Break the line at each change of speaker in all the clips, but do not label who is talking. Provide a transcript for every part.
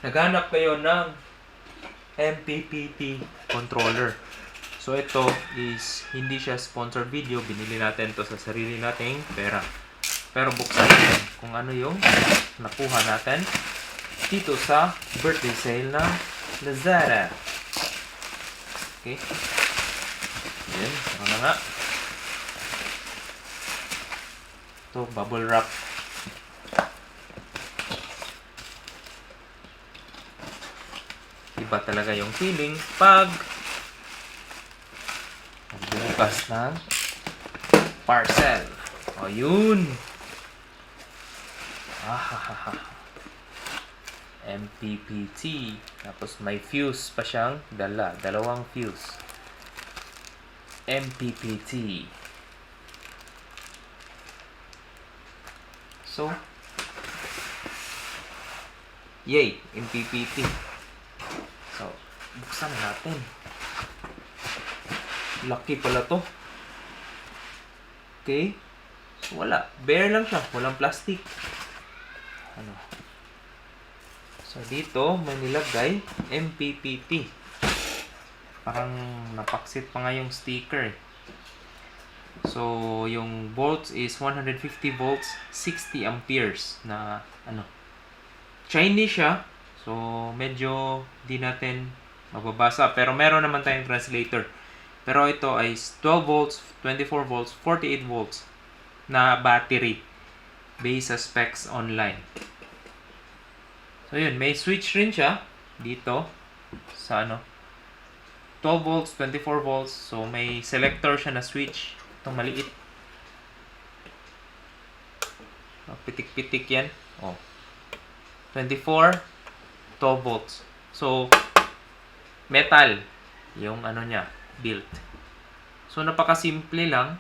naghanap kayo ng MPPT controller. So ito is hindi siya sponsored video, binili natin to sa sarili nating pera. Pero buksan natin kung ano yung nakuha natin dito sa birthday sale ng Lazada. Okay. Yan, ano na nga. Ito, bubble wrap. Iba talaga yung feeling pag bukas ng parcel. O, yun. MPPT. Tapos may fuse pa siyang dala. Dalawang fuse. MPPT. So, yay! MPPT. So, buksan natin. Lucky pala to. Okay. So, wala. Bare lang siya. Walang plastic. Ano? So, dito, may nilagay MPPT. Parang napaksit pa nga yung sticker. So, yung volts is 150 volts, 60 amperes na ano. Chinese siya. So, medyo di natin mababasa. Pero meron naman tayong translator. Pero ito ay 12 volts, 24 volts, 48 volts na battery based sa specs online. So, yun. May switch rin siya dito sa ano. 12 volts, 24 volts. So, may selector siya na switch. Itong maliit. Pitik-pitik yan. Oh. 24, 12 volts. So, metal. Yung ano niya, built. So, napakasimple lang.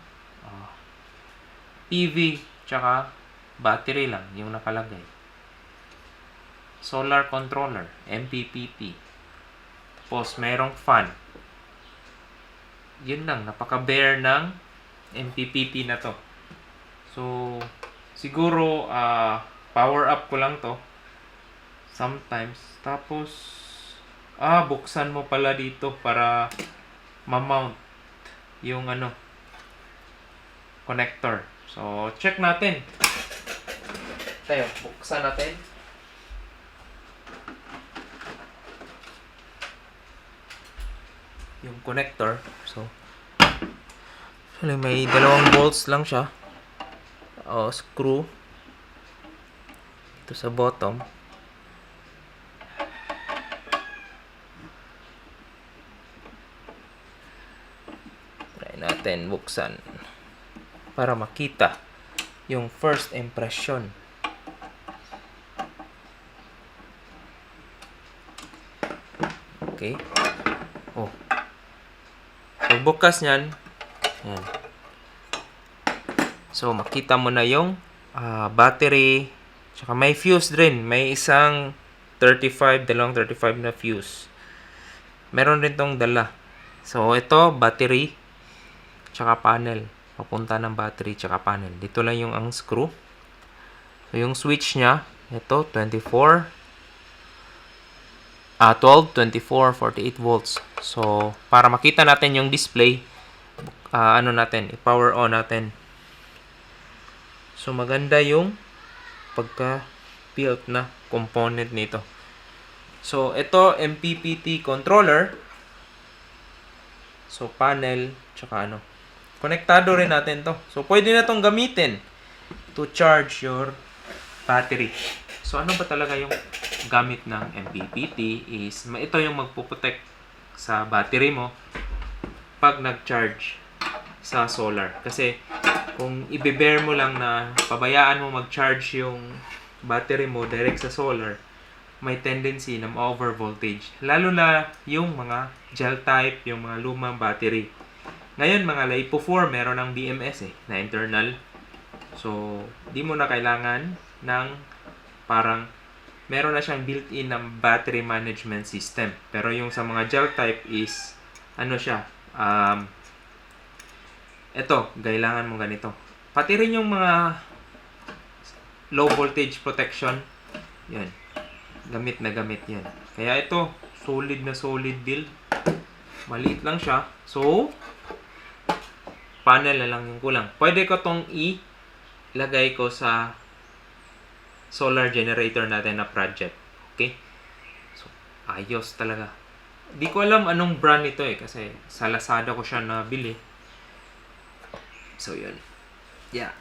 PV, tsaka battery lang yung nakalagay. Solar controller, MPPT. Tapos, merong fan. Yun lang, napaka-bare ng MPPT na to. So, siguro, power up ko lang to. Sometimes. Tapos, buksan mo pala dito para ma-mount yung ano, connector. So, check natin. Tayo, buksan natin. Yung connector. So, may dalawang bolts lang siya. Screw. Ito sa bottom. Try natin buksan. Para makita yung first impression. Okay. Oh. Pagbukas niyan, yan. So, makita mo na yung battery. Tsaka may fuse rin. May isang 35, dalawang 35 na fuse. Meron rin tong dala. So, ito, battery. Tsaka panel. Papunta ng battery tsaka panel. Dito lang yung ang screw. So, yung switch niya, ito, 12, 24, 48 volts. So, para makita natin yung display, i-power on natin. So, maganda yung pagka-built na component nito. So, ito, MPPT controller. So, panel, tsaka ano. Konektado rin natin to. So, pwede na tong gamitin to charge your battery. So, ano ba talaga yung gamit ng MPPT is, ito yung magpuprotect sa battery mo pag nag-charge sa solar. Kasi, kung i-bear mo lang na pabayaan mo mag-charge yung battery mo direct sa solar, may tendency na ma-over voltage. Lalo na yung mga gel type, yung mga lumang battery. Ngayon, mga LiPo 4, meron ng BMS na internal. So, di mo na kailangan ng parang meron na siyang built-in ng battery management system. Pero yung sa mga gel type is, ano siya, ito, kailangan mo ganito. Pati rin yung mga low voltage protection, yan. gamit na gamit yan. Kaya ito, solid na solid build. Maliit lang siya. So, panel na lang yung kulang. Pwede ko tong ilagay ko sa solar generator natin na project. Okay? So, ayos talaga. Di ko alam anong brand ito eh. Kasi sa Lazada ko siya nabili. So, yun. Yeah.